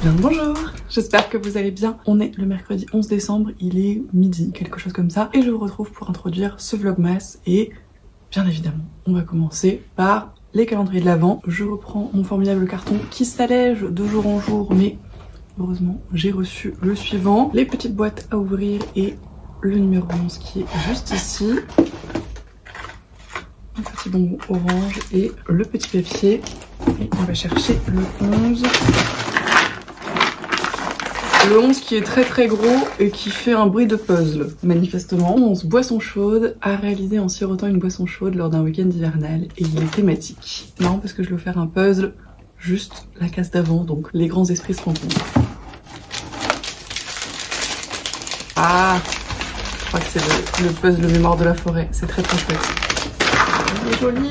Bien le bonjour, j'espère que vous allez bien. On est le mercredi 11 décembre, il est midi, quelque chose comme ça, et je vous retrouve pour introduire ce vlogmas. Et bien évidemment, on va commencer par les calendriers de l'Avent. Je reprends mon formidable carton qui s'allège de jour en jour, mais heureusement j'ai reçu le suivant. Les petites boîtes à ouvrir et le numéro 11 qui est juste ici. Un petit bonbon orange et le petit papier. Et on va chercher le 11. Le 11 qui est très gros et qui fait un bruit de puzzle, manifestement. 11 boissons chaudes à réaliser en sirotant une boisson chaude lors d'un week-end hivernal et il est thématique. Non, parce que je vais vous faire un puzzle, juste la case d'avant, donc les grands esprits se rencontrent. Ah, je crois que c'est le puzzle mémoire de la forêt, c'est très chouette. Il est joli.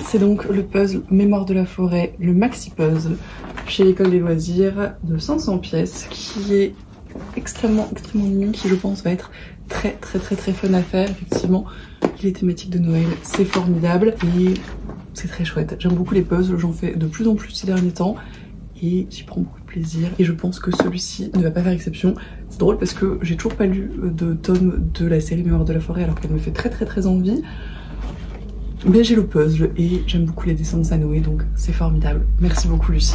C'est donc le puzzle mémoire de la forêt, le maxi puzzle chez l'école des loisirs de 500 pièces qui est extrêmement mignon, qui je pense va être très fun à faire. Effectivement, il est thématique de Noël, c'est formidable et c'est très chouette. J'aime beaucoup les puzzles, j'en fais de plus en plus ces derniers temps et j'y prends beaucoup de plaisir et je pense que celui-ci ne va pas faire exception. C'est drôle parce que j'ai toujours pas lu de tome de la série Mémoire de la forêt alors qu'elle me fait très envie. Mais j'ai le puzzle et j'aime beaucoup les dessins de Sanoé, donc c'est formidable. Merci beaucoup Lucie.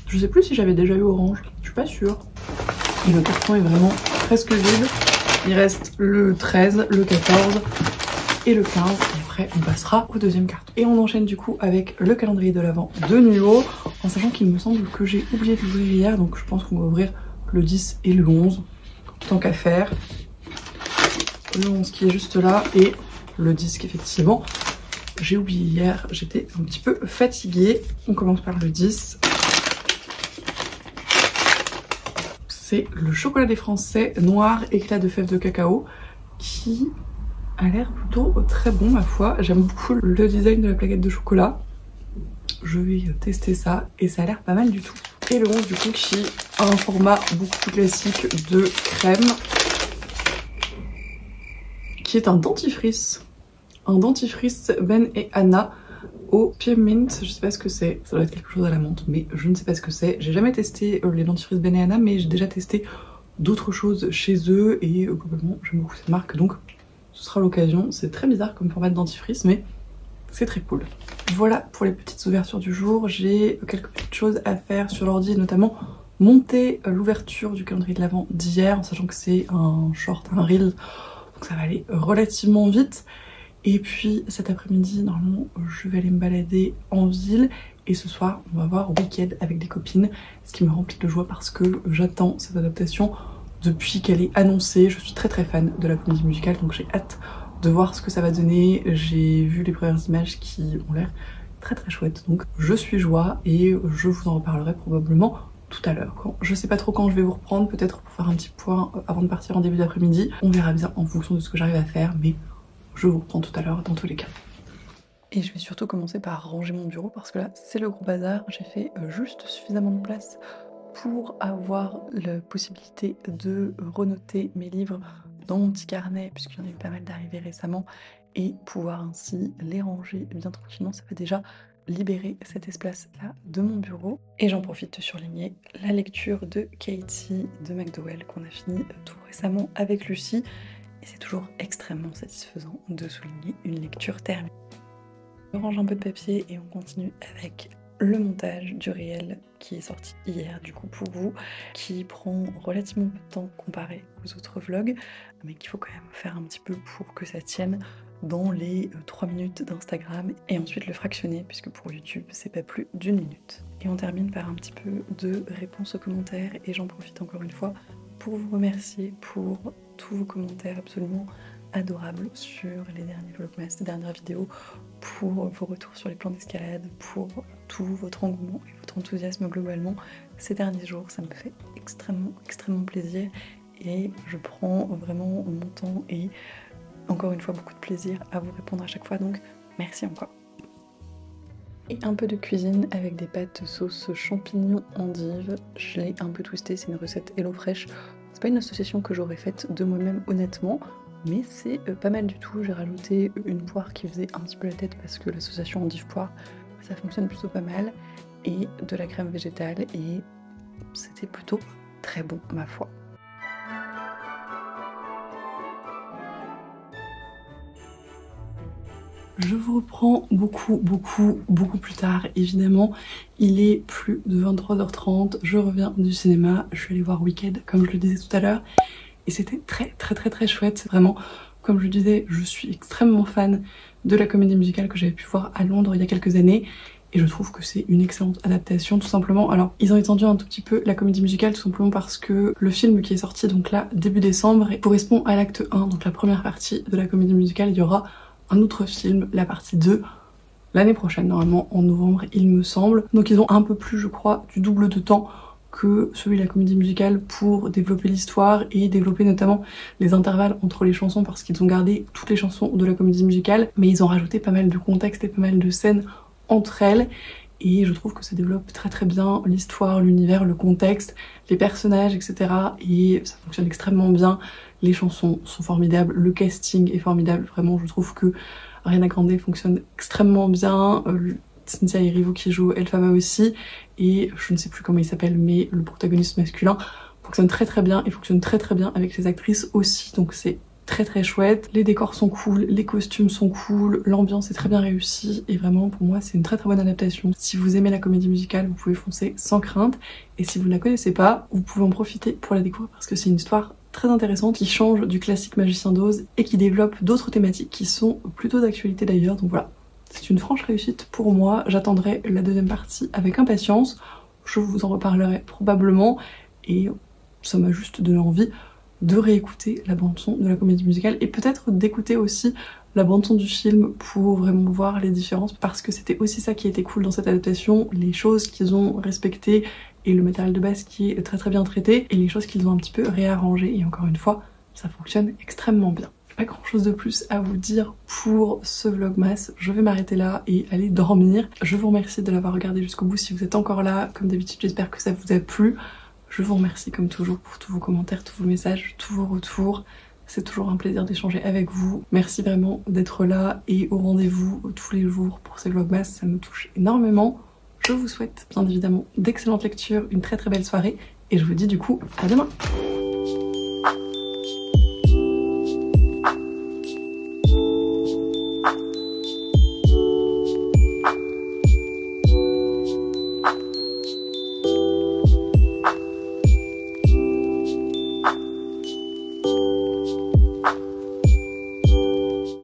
Je sais plus si j'avais déjà eu orange, je suis pas sûre. Et le carton est vraiment presque vide. Il reste le 13, le 14 et le 15. Et après on passera au deuxième carton. Et on enchaîne du coup avec le calendrier de l'Avent de nouveau. En sachant qu'il me semble que j'ai oublié d'ouvrir hier, donc je pense qu'on va ouvrir le 10 et le 11. Tant qu'à faire. Le 11 qui est juste là et le disque effectivement j'ai oublié hier, j'étais un petit peu fatiguée. On commence par le 10. C'est le chocolat des Français noir éclat de fèves de cacao qui a l'air plutôt très bon ma foi. J'aime beaucoup le design de la plaquette de chocolat. Je vais tester ça et ça a l'air pas mal du tout. Et le 11 du coup qui a un format beaucoup plus classique de crème, qui est un dentifrice. Un dentifrice Ben et Anna au Peppermint. Je sais pas ce que c'est, ça doit être quelque chose à la menthe, mais je ne sais pas ce que c'est. J'ai jamais testé les dentifrices Ben et Anna, mais j'ai déjà testé d'autres choses chez eux et globalement j'aime beaucoup cette marque, donc ce sera l'occasion. C'est très bizarre comme format de dentifrice, mais c'est très cool. Voilà pour les petites ouvertures du jour. J'ai quelques petites choses à faire sur l'ordi, notamment monter l'ouverture du calendrier de l'Avent d'hier, en sachant que c'est un short, un reel. Donc ça va aller relativement vite. Et puis cet après-midi, normalement, je vais aller me balader en ville. Et ce soir, on va voir Wicked avec des copines. Ce qui me remplit de joie parce que j'attends cette adaptation depuis qu'elle est annoncée. Je suis très fan de la comédie musicale, donc j'ai hâte de voir ce que ça va donner. J'ai vu les premières images qui ont l'air très chouettes. Donc je suis joie et je vous en reparlerai probablement tout à l'heure. Je sais pas trop quand je vais vous reprendre, peut-être pour faire un petit point avant de partir en début d'après-midi. On verra bien en fonction de ce que j'arrive à faire, mais je vous reprends tout à l'heure dans tous les cas. Et je vais surtout commencer par ranger mon bureau parce que là c'est le gros bazar. J'ai fait juste suffisamment de place pour avoir la possibilité de renoter mes livres dans mon petit carnet puisqu'il y en a eu pas mal d'arrivées récemment et pouvoir ainsi les ranger bien tranquillement. Ça va déjà libérer cet espace-là de mon bureau. Et j'en profite de surligner la lecture de Katie de McDowell qu'on a fini tout récemment avec Lucie. Et c'est toujours extrêmement satisfaisant de souligner une lecture terminée. Je range un peu de papier et on continue avec le montage du réel qui est sorti hier du coup pour vous, qui prend relativement peu de temps comparé aux autres vlogs, mais qu'il faut quand même faire un petit peu pour que ça tienne dans les 3 minutes d'Instagram et ensuite le fractionner puisque pour YouTube c'est pas plus d'1 minute. Et on termine par un petit peu de réponse aux commentaires et j'en profite encore une fois pour vous remercier pour tous vos commentaires absolument adorables sur les derniers vlogmas, les dernières vidéos, pour vos retours sur les plans d'escalade, pour tout votre engouement et votre enthousiasme globalement ces derniers jours. Ça me fait extrêmement plaisir et je prends vraiment mon temps et encore une fois beaucoup de plaisir à vous répondre à chaque fois, donc merci encore. Et un peu de cuisine avec des pâtes sauce champignons endives. Je l'ai un peu twisté, c'est une recette HelloFresh. C'est pas une association que j'aurais faite de moi-même honnêtement, mais c'est pas mal du tout. J'ai rajouté une poire qui faisait un petit peu la tête parce que l'association endive poire, ça fonctionne plutôt pas mal. et de la crème végétale et c'était plutôt très bon ma foi. Je vous reprends beaucoup plus tard, évidemment. Il est plus de 23h30, je reviens du cinéma, je suis allée voir Wicked comme je le disais tout à l'heure et c'était très chouette, vraiment. Comme je le disais, je suis extrêmement fan de la comédie musicale que j'avais pu voir à Londres il y a quelques années et je trouve que c'est une excellente adaptation tout simplement. Alors ils ont étendu un tout petit peu la comédie musicale tout simplement parce que le film qui est sorti donc là début décembre correspond à l'acte 1, donc la première partie de la comédie musicale. Il y aura un autre film, la partie 2, l'année prochaine, normalement en novembre il me semble. Donc ils ont un peu plus, je crois, du double de temps que celui de la comédie musicale pour développer l'histoire et développer notamment les intervalles entre les chansons parce qu'ils ont gardé toutes les chansons de la comédie musicale mais ils ont rajouté pas mal de contexte et pas mal de scènes entre elles et je trouve que ça développe très bien l'histoire, l'univers, le contexte, les personnages, etc. Et ça fonctionne extrêmement bien. Les chansons sont formidables, le casting est formidable, vraiment je trouve que Ariana Grande fonctionne extrêmement bien, Cynthia Erivo qui joue Elphaba aussi, et je ne sais plus comment il s'appelle mais le protagoniste masculin fonctionne très bien et fonctionne très bien avec les actrices aussi, donc c'est très chouette. Les décors sont cool, les costumes sont cool, l'ambiance est très bien réussie et vraiment pour moi c'est une très bonne adaptation. Si vous aimez la comédie musicale vous pouvez foncer sans crainte et si vous ne la connaissez pas vous pouvez en profiter pour la découvrir parce que c'est une histoire très intéressante qui change du classique Magicien d'Oz et qui développe d'autres thématiques qui sont plutôt d'actualité d'ailleurs, donc voilà. C'est une franche réussite pour moi, j'attendrai la deuxième partie avec impatience, je vous en reparlerai probablement et ça m'a juste donné envie de réécouter la bande-son de la comédie musicale et peut-être d'écouter aussi la bande-son du film pour vraiment voir les différences parce que c'était aussi ça qui était cool dans cette adaptation, les choses qu'ils ont respectées et le matériel de base qui est très bien traité et les choses qu'ils ont un petit peu réarrangées et encore une fois ça fonctionne extrêmement bien. Pas grand chose de plus à vous dire pour ce vlogmas, je vais m'arrêter là et aller dormir. Je vous remercie de l'avoir regardé jusqu'au bout si vous êtes encore là, comme d'habitude j'espère que ça vous a plu. Je vous remercie comme toujours pour tous vos commentaires, tous vos messages, tous vos retours. C'est toujours un plaisir d'échanger avec vous. Merci vraiment d'être là et au rendez-vous tous les jours pour ces vlogmas, ça me touche énormément. Je vous souhaite bien évidemment d'excellentes lectures, une très belle soirée et je vous dis du coup à demain.